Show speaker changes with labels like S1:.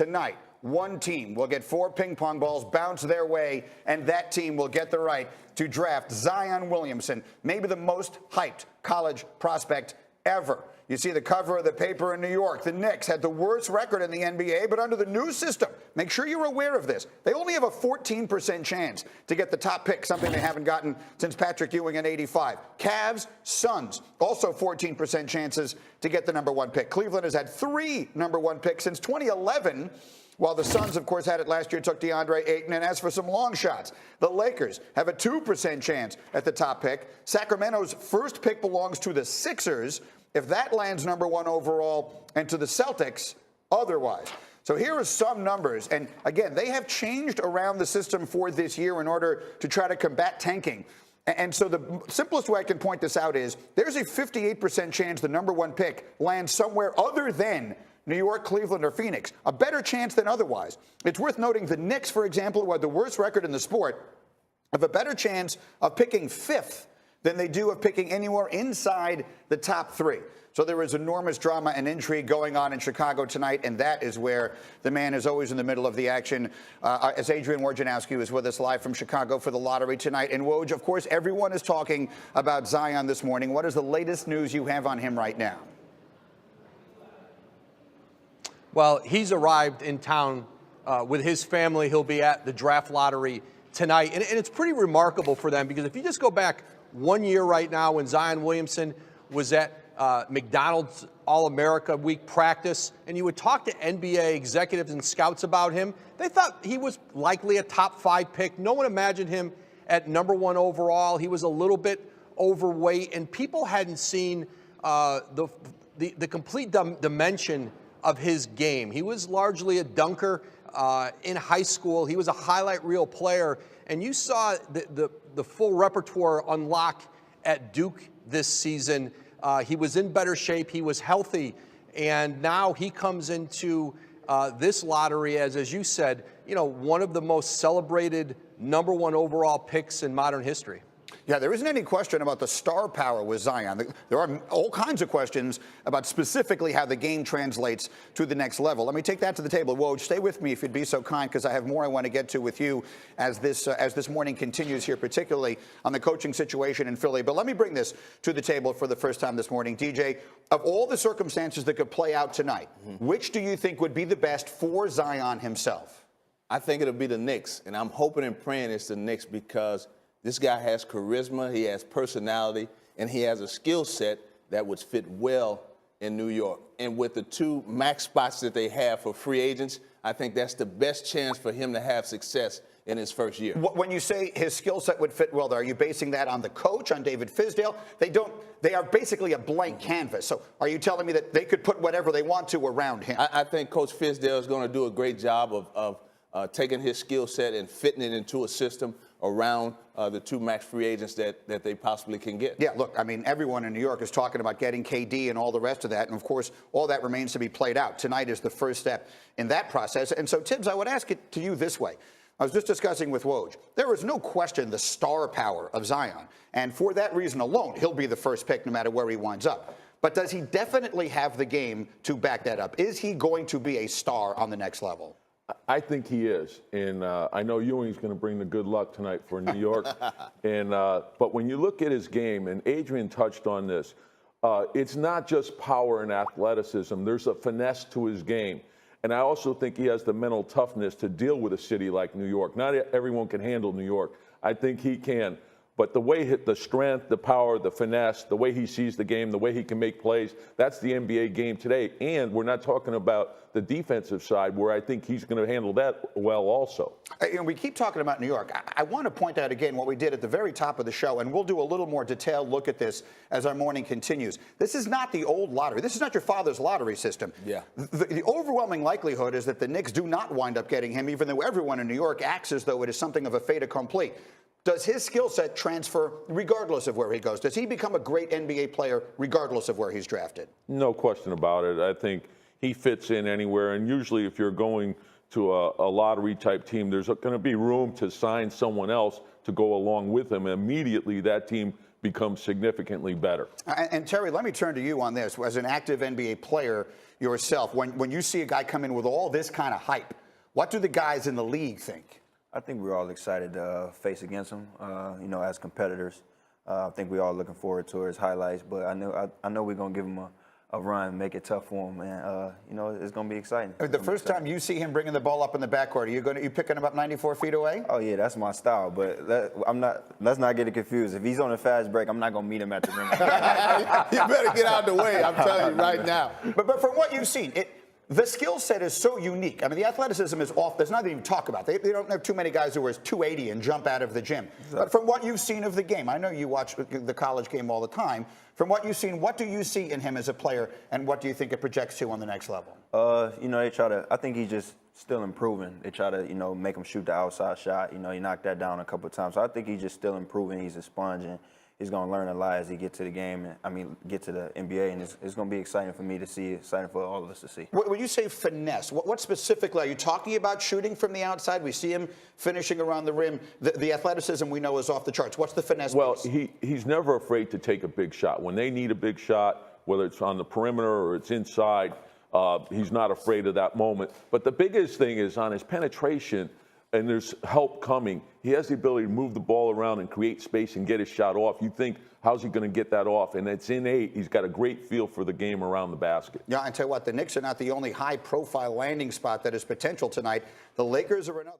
S1: tonight, one team will get 4 ping pong balls bounced their way, and that team will get the right to draft Zion Williamson, maybe the most hyped college prospect ever. You see the cover of the paper in New York. The Knicks had the worst record in the NBA, but under the new system, make sure you're aware of this. They only have a 14% chance to get the top pick, something they haven't gotten since Patrick Ewing in '85. Cavs, Suns, also 14% chances to get the #1 pick. Cleveland has had 3 #1 picks since 2011. While the Suns, of course, had it last year, took DeAndre Ayton. And as for some long shots, the Lakers have a 2% chance at the top pick. Sacramento's first pick belongs to the Sixers, if that lands #1 overall, and to the Celtics otherwise. So here are some numbers. And again, they have changed around the system for this year in order to try to combat tanking. And so the simplest way I can point this out is there's a 58% chance the #1 pick lands somewhere other than New York, Cleveland, or Phoenix. A better chance than otherwise. It's worth noting the Knicks, for example, who had the worst record in the sport, have a better chance of picking 5th than they do of picking anywhere inside the top 3. So there is enormous drama and intrigue going on in Chicago tonight, and that is where the man is always in the middle of the action. As Adrian Wojnarowski is with us live from Chicago for the lottery tonight. And Woj, of course, everyone is talking about Zion this morning. What is the latest news you have on him right now?
S2: Well, he's arrived in town with his family. He'll be at the draft lottery tonight. And it's pretty remarkable for them because if you just go back 1 year right now when Zion Williamson was at McDonald's All-America Week practice, and you would talk to NBA executives and scouts about him, they thought he was likely a top 5 pick. No one imagined him at #1 overall. He was a little bit overweight, and people hadn't seen the complete dimension of his game. He was largely a dunker in high school. He was a highlight reel player, and you saw the full repertoire unlock at Duke this season. He was in better shape. He was healthy, and now he comes into this lottery as you said, one of the most celebrated #1 overall picks in modern history.
S1: Yeah, there isn't any question about the star power with Zion. There are all kinds of questions about specifically how the game translates to the next level. Let me take that to the table. Woj, stay with me if you'd be so kind, because I have more I want to get to with you as this morning continues here, particularly on the coaching situation in Philly. But let me bring this to the table for the first time this morning. DJ, of all the circumstances that could play out tonight, which do you think would be the best for Zion himself?
S3: I think it'll be the Knicks, and I'm hoping and praying it's the Knicks because this guy has charisma, he has personality, and he has a skill set that would fit well in New York. And with the 2 max spots that they have for free agents, I think that's the best chance for him to have success in his first year.
S1: When you say his skill set would fit well there, are you basing that on the coach, on David Fizdale? They are basically a blank canvas. So are you telling me that they could put whatever they want to around him?
S3: I think Coach Fizdale is going to do a great job of taking his skill set and fitting it into a system around the 2 max free agents that they possibly can get.
S1: Yeah, look, I mean, everyone in New York is talking about getting KD and all the rest of that. And, of course, all that remains to be played out. Tonight is the first step in that process. And so, Tibbs, I would ask it to you this way. I was just discussing with Woj. There is no question the star power of Zion. And for that reason alone, he'll be the first pick no matter where he winds up. But does he definitely have the game to back that up? Is he going to be a star on the next level?
S4: I think he is, and I know Ewing's going to bring the good luck tonight for New York. But when you look at his game, and Adrian touched on this, it's not just power and athleticism. There's a finesse to his game, and I also think he has the mental toughness to deal with a city like New York. Not everyone can handle New York. I think he can. But the way the strength, the power, the finesse, the way he sees the game, the way he can make plays, that's the NBA game today. And we're not talking about the defensive side, where I think he's going to handle that well also.
S1: We keep talking about New York. I want to point out again what we did at the very top of the show, and we'll do a little more detailed look at this as our morning continues. This is not the old lottery. This is not your father's lottery system.
S3: Yeah.
S1: The overwhelming likelihood is that the Knicks do not wind up getting him, even though everyone in New York acts as though it is something of a fait accompli. Does his skill set transfer regardless of where he goes? Does he become a great NBA player regardless of where he's drafted?
S4: No question about it. I think he fits in anywhere. And usually if you're going to a lottery-type team, there's going to be room to sign someone else to go along with him. And immediately that team become significantly better.
S1: And Terry, let me turn to you on this. As an active NBA player yourself, when you see a guy come in with all this kind of hype, what do the guys in the league think?
S5: I think we're all excited to face against him, as competitors. I think we're all looking forward to his highlights, but I know we're going to give him a run, make it tough for him, and it's going to be exciting.
S1: The first time you see him bringing the ball up in the backcourt, are you picking him up 94 feet away?
S5: Oh yeah, that's my style. But let's not get it confused. If he's on a fast break, I'm not going to meet him at the rim.
S3: You better get out of the way. I'm telling you right now.
S1: But from what you've seen, the skill set is so unique. I mean, the athleticism is off. There's nothing to talk about. They don't have too many guys who are 280 and jump out of the gym. Exactly. But from what you've seen of the game, I know you watch the college game all the time. From what you've seen, what do you see in him as a player, and what do you think it projects to on the next level?
S5: They try to. I think he's just still improving. They try to, make him shoot the outside shot. He knocked that down a couple of times. So I think he's just still improving. He's a sponge, and he's going to learn a lot as he gets to the game. Get to the NBA, and it's going to be exciting for me to see. Exciting for all of us to see.
S1: When you say finesse, what specifically are you talking about? Shooting from the outside, we see him finishing around the rim. The athleticism we know is off the charts. What's the finesse?
S4: Well,
S1: piece?
S4: he's never afraid to take a big shot. When they need a big shot, whether it's on the perimeter or it's inside, he's not afraid of that moment. But the biggest thing is on his penetration, and there's help coming. He has the ability to move the ball around and create space and get his shot off. You think, how's he going to get that off? And it's innate. He's got a great feel for the game around the basket.
S1: Yeah, I tell you what, the Knicks are not the only high-profile landing spot that is potential tonight. The Lakers are another.